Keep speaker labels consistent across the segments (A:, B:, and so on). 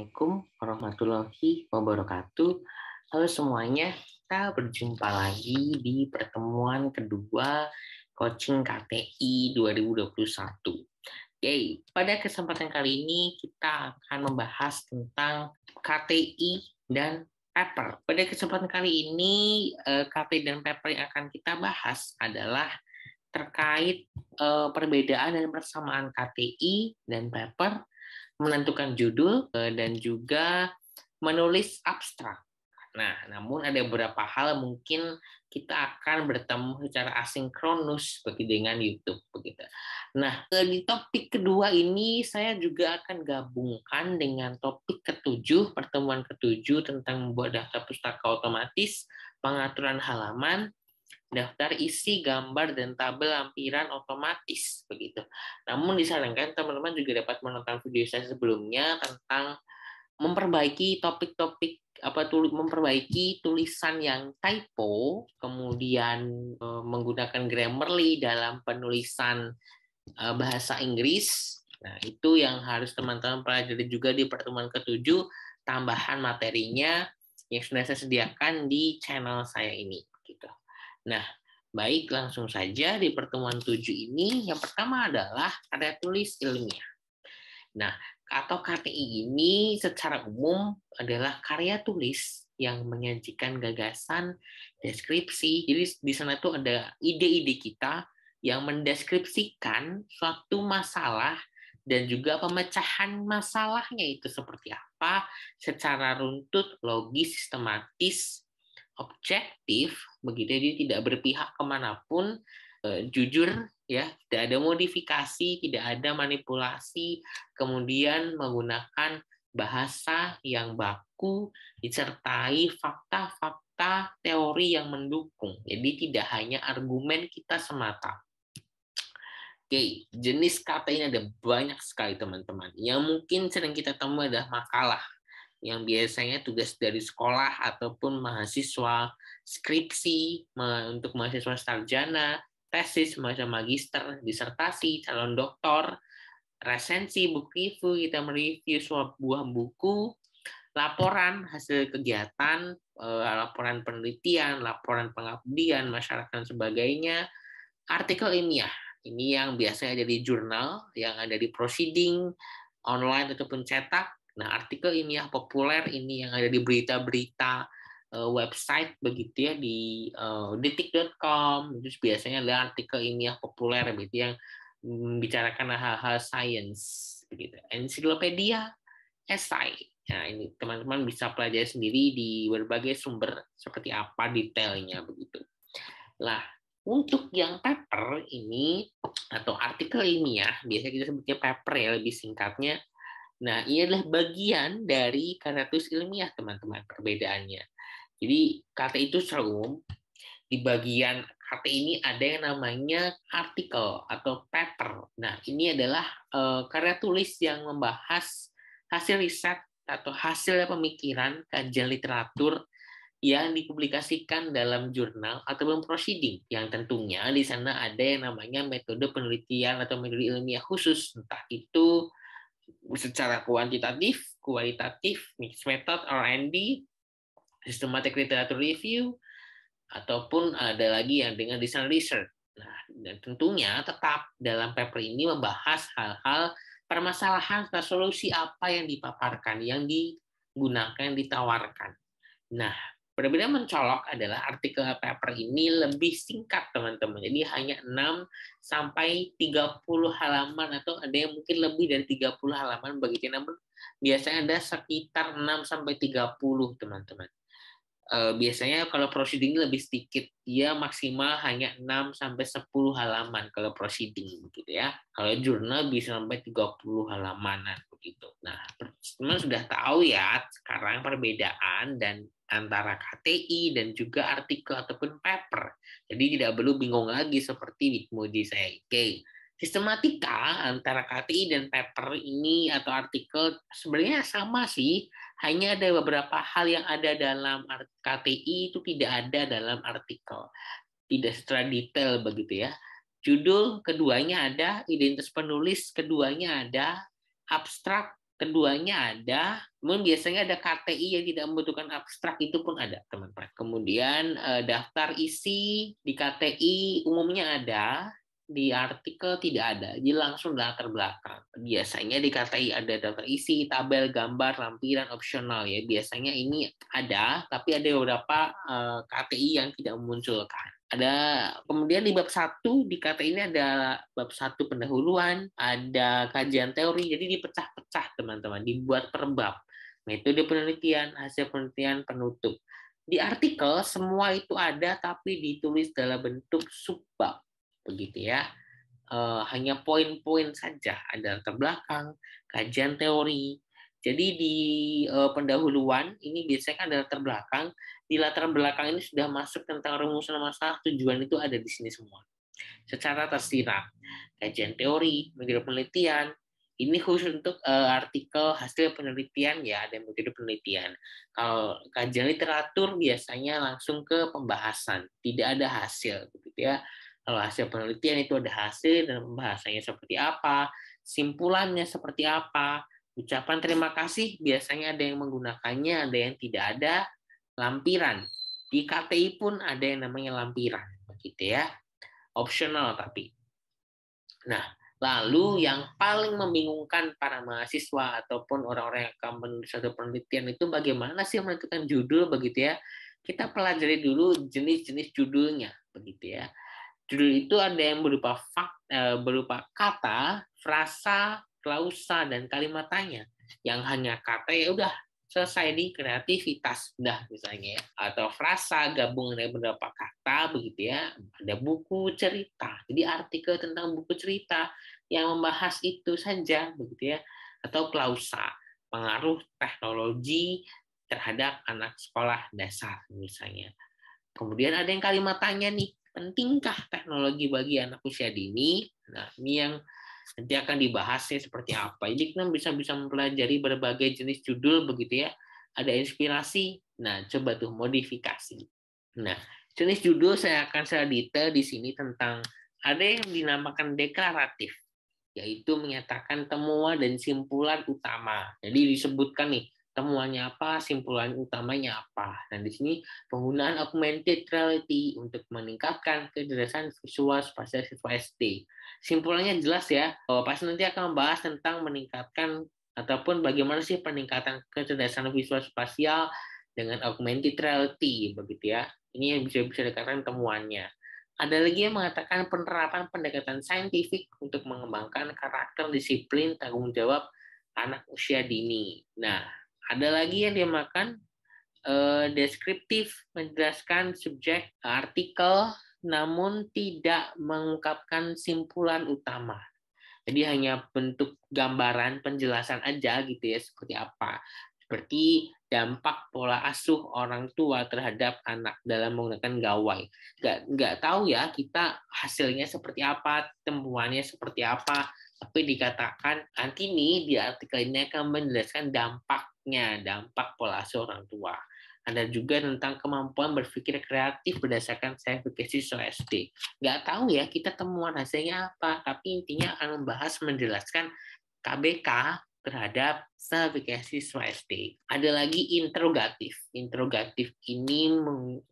A: Assalamualaikum warahmatullahi wabarakatuh. Halo semuanya, kita berjumpa lagi di pertemuan kedua coaching KTI 2021. Oke, pada kesempatan kali ini kita akan membahas tentang KTI dan paper. Pada kesempatan kali ini, KTI dan paper yang akan kita bahas adalah terkait perbedaan dan persamaan KTI dan paper, menentukan judul, dan juga menulis abstrak. Nah, namun ada beberapa hal mungkin kita akan bertemu secara asinkronus seperti dengan YouTube begitu. Nah, di topik kedua ini saya juga akan gabungkan dengan topik ketujuh, pertemuan ketujuh tentang membuat daftar pustaka otomatis, pengaturan halaman, daftar isi gambar dan tabel lampiran otomatis begitu. Namun disarankan teman-teman juga dapat menonton video saya sebelumnya tentang memperbaiki topik-topik memperbaiki tulisan yang typo, kemudian menggunakan Grammarly dalam penulisan bahasa Inggris. Nah, itu yang harus teman-teman pelajari juga di pertemuan ketujuh, tambahan materinya yang sudah saya sediakan di channel saya ini gitu. Nah, baik, langsung saja di pertemuan 7 ini. Yang pertama adalah karya tulis ilmiah. Nah, atau KTI ini secara umum adalah karya tulis yang menyajikan gagasan, deskripsi. Jadi di sana tuh ada ide-ide kita yang mendeskripsikan suatu masalah dan juga pemecahan masalahnya itu seperti apa secara runtut, logis, sistematis, objektif begitu, jadi tidak berpihak kemanapun, jujur ya, tidak ada modifikasi, tidak ada manipulasi, kemudian menggunakan bahasa yang baku disertai fakta-fakta teori yang mendukung, jadi tidak hanya argumen kita semata. Oke, jenis kata ini ada banyak sekali teman-teman. Yang mungkin sering kita temui adalah makalah, yang biasanya tugas dari sekolah ataupun mahasiswa, skripsi untuk mahasiswa sarjana, tesis, mahasiswa magister, disertasi, calon doktor, resensi, book review, kita mereview sebuah buku, laporan hasil kegiatan, laporan penelitian, laporan pengabdian, masyarakat dan sebagainya, artikel ilmiah. Ini yang biasanya ada di jurnal, yang ada di proceeding, online ataupun cetak. Nah, artikel ilmiah populer ini yang ada di berita-berita website begitu ya, di detik.com. Itu biasanya adalah artikel ilmiah populer begitu yang membicarakan hal-hal sains begitu. Ensiklopedia, esai. Nah, ini teman-teman bisa pelajari sendiri di berbagai sumber seperti apa detailnya begitu. Nah, untuk yang paper ini atau artikel ilmiah, biasanya kita sebutnya paper ya, lebih singkatnya. Nah, ini adalah bagian dari karya tulis ilmiah, teman-teman, perbedaannya. Jadi, kata itu secara umum, di bagian kata ini ada yang namanya artikel atau paper. Nah, ini adalah karya tulis yang membahas hasil riset atau hasil pemikiran, kajian literatur yang dipublikasikan dalam jurnal ataupun proceeding, yang tentunya di sana ada yang namanya metode penelitian atau metode ilmiah khusus, entah itu secara kuantitatif, kualitatif, mixed method, R&D, systematic literature review, ataupun ada lagi yang dengan design research. Nah, dan tentunya tetap dalam paper ini membahas hal-hal permasalahan atau solusi apa yang dipaparkan, yang digunakan, yang ditawarkan. Nah, perbedaan mencolok adalah artikel paper ini lebih singkat, teman-teman. Jadi hanya 6 sampai 30 halaman atau ada yang mungkin lebih dari 30 halaman begitu. Namun biasanya ada sekitar 6 sampai 30, teman-teman. Biasanya kalau proceeding lebih sedikit, dia maksimal hanya 6 sampai 10 halaman kalau proceeding begitu ya. Kalau jurnal bisa sampai 30 halamanan begitu. Nah, teman sudah tahu ya sekarang perbedaan dan antara KTI dan juga artikel ataupun paper. Jadi tidak perlu bingung lagi seperti di kemudian saya. Oke. Sistematika antara KTI dan paper ini atau artikel sebenarnya sama sih, hanya ada beberapa hal yang ada dalam KTI itu tidak ada dalam artikel, tidak secara detail begitu ya. Judul keduanya ada, identitas penulis keduanya ada, abstrak Keduanya ada, kemudian biasanya ada KTI yang tidak membutuhkan abstrak, itu pun ada, teman-teman. Kemudian daftar isi di KTI umumnya ada, di artikel tidak ada, jadi langsung latar belakang. Biasanya di KTI ada daftar isi, tabel, gambar, lampiran, opsional ya. Biasanya ini ada, tapi ada beberapa KTI yang tidak memunculkan. Ada kemudian di bab 1 di KT ini ada bab 1 pendahuluan, ada kajian teori, jadi dipecah-pecah teman-teman, dibuat per bab. Metode penelitian, hasil penelitian, penutup. Di artikel semua itu ada tapi ditulis dalam bentuk subbab, begitu ya. Hanya poin-poin saja, ada latar belakang, kajian teori. Jadi di pendahuluan ini biasanya kan ada latar belakang, di latar belakang ini sudah masuk tentang rumusan masalah, tujuan itu ada di sini semua. Secara tersirat, kajian teori, metode penelitian, ini khusus untuk artikel hasil penelitian ya, ada metode penelitian. Kalau kajian literatur biasanya langsung ke pembahasan, tidak ada hasil, begitu ya. Kalau hasil penelitian itu ada hasil dan pembahasannya seperti apa, simpulannya seperti apa, ucapan terima kasih biasanya ada yang menggunakannya, ada yang tidak ada. Lampiran di KTI pun ada yang namanya lampiran, begitu ya, opsional tapi. Nah, lalu yang paling membingungkan para mahasiswa ataupun orang-orang yang akan menulis satu penelitian itu bagaimana sih menentukan judul, begitu ya. Kita pelajari dulu jenis-jenis judulnya, begitu ya. Judul itu ada yang berupa kata, frasa, klausa, dan kalimat tanya. Yang hanya kata ya udah selesai di kreativitas, udah misalnya ya. Atau frasa gabung dari beberapa kata, begitu ya. Ada buku cerita, jadi artikel tentang buku cerita yang membahas itu saja, begitu ya. Atau klausa, pengaruh teknologi terhadap anak sekolah dasar misalnya. Kemudian ada yang kalimat tanya nih, pentingkah teknologi bagi anak usia dini? Nah, ini yang nanti akan dibahasnya seperti apa. Jadi kita bisa mempelajari berbagai jenis judul, begitu ya. Ada inspirasi. Nah, coba tuh modifikasi. Nah, jenis judul saya akan secara detail di sini tentang ada yang dinamakan deklaratif, yaitu menyatakan temuan dan simpulan utama. Jadi disebutkan nih, temuannya apa, simpulan utamanya apa. Dan di sini penggunaan augmented reality untuk meningkatkan kecerdasan visual spasial siswa SD. Simpulannya jelas ya, pas nanti akan membahas tentang meningkatkan ataupun bagaimana sih peningkatan kecerdasan visual spasial dengan augmented reality, begitu ya. Ini yang bisa dikatakan temuannya. Ada lagi yang mengatakan penerapan pendekatan saintifik untuk mengembangkan karakter disiplin tanggung jawab anak usia dini. Nah, ada lagi yang dinamakan deskriptif, menjelaskan subjek artikel namun tidak mengungkapkan simpulan utama. Jadi hanya bentuk gambaran penjelasan aja gitu ya, seperti apa. Seperti dampak pola asuh orang tua terhadap anak dalam menggunakan gawai. Nggak tahu ya kita hasilnya seperti apa, temuannya seperti apa, tapi dikatakan nanti nih di artikel ini akan menjelaskan dampaknya, dampak pola asuh orang tua. Ada juga tentang kemampuan berpikir kreatif berdasarkan verifikasi siswa SD. Nggak tahu ya kita temuan hasilnya apa, tapi intinya akan membahas menjelaskan KBK terhadap verifikasi siswa SD. Ada lagi interrogatif. Interrogatif ini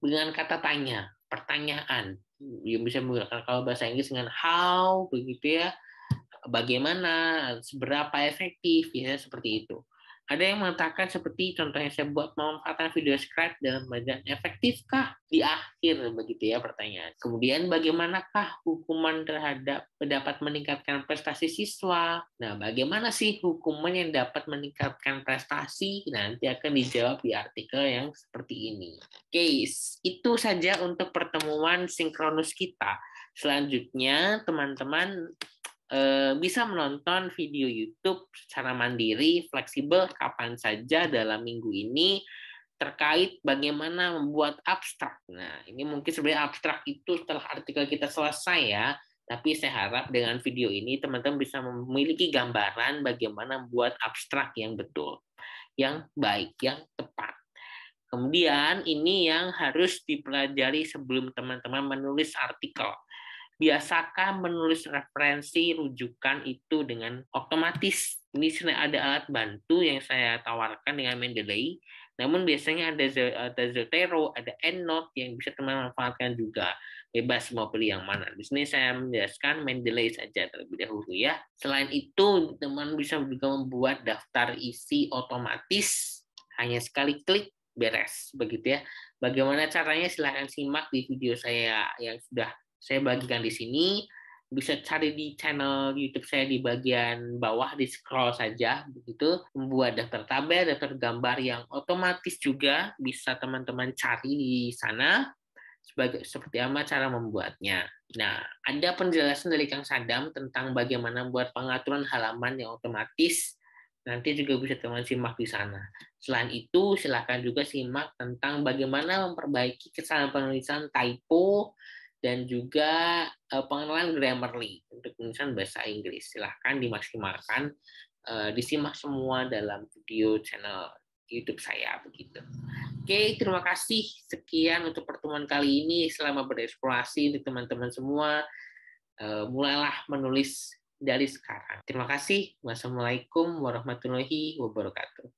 A: dengan kata tanya, pertanyaan. Yang bisa menggunakan kalau bahasa Inggris dengan how, begitu ya. Bagaimana, seberapa efektif, ya seperti itu. Ada yang mengatakan seperti contohnya saya buat memanfaatkan video scribe dalam bagian efektifkah di akhir, begitu ya pertanyaan. Kemudian bagaimanakah hukuman terhadap dapat meningkatkan prestasi siswa? Nah, bagaimana sih hukuman yang dapat meningkatkan prestasi? Nanti akan dijawab di artikel yang seperti ini. Oke, itu saja untuk pertemuan sinkronus kita. Selanjutnya, teman-teman bisa menonton video YouTube secara mandiri, fleksibel, kapan saja dalam minggu ini terkait bagaimana membuat abstrak. Nah, ini mungkin sebenarnya abstrak itu setelah artikel kita selesai ya, tapi saya harap dengan video ini teman-teman bisa memiliki gambaran bagaimana membuat abstrak yang betul, yang baik, yang tepat. Kemudian ini yang harus dipelajari sebelum teman-teman menulis artikel. biasakan menulis referensi rujukan itu dengan otomatis. Ini ada alat bantu yang saya tawarkan dengan Mendeley, namun biasanya ada Zotero, ada EndNote yang bisa teman manfaatkan juga. Bebas mau pilih yang mana. Di sini saya menjelaskan Mendeley saja terlebih dahulu ya. Selain itu, teman bisa juga membuat daftar isi otomatis, hanya sekali klik beres begitu ya. Bagaimana caranya silahkan simak di video saya yang sudah saya bagikan di sini. Bisa cari di channel YouTube saya di bagian bawah, di scroll saja begitu. Membuat daftar tabel, daftar gambar yang otomatis juga bisa teman-teman cari di sana. Seperti apa cara membuatnya. Nah, ada penjelasan dari Kang Sadam tentang bagaimana membuat pengaturan halaman yang otomatis. Nanti juga bisa teman simak di sana. Selain itu, silakan juga simak tentang bagaimana memperbaiki kesalahan penulisan typo dan juga pengenalan Grammarly untuk penulisan bahasa Inggris. Silahkan dimaksimalkan, disimak semua dalam video channel YouTube saya begitu. Oke, terima kasih. Sekian untuk pertemuan kali ini. Selamat bereksplorasi untuk teman-teman semua. Mulailah menulis dari sekarang. Terima kasih. Wassalamualaikum warahmatullahi wabarakatuh.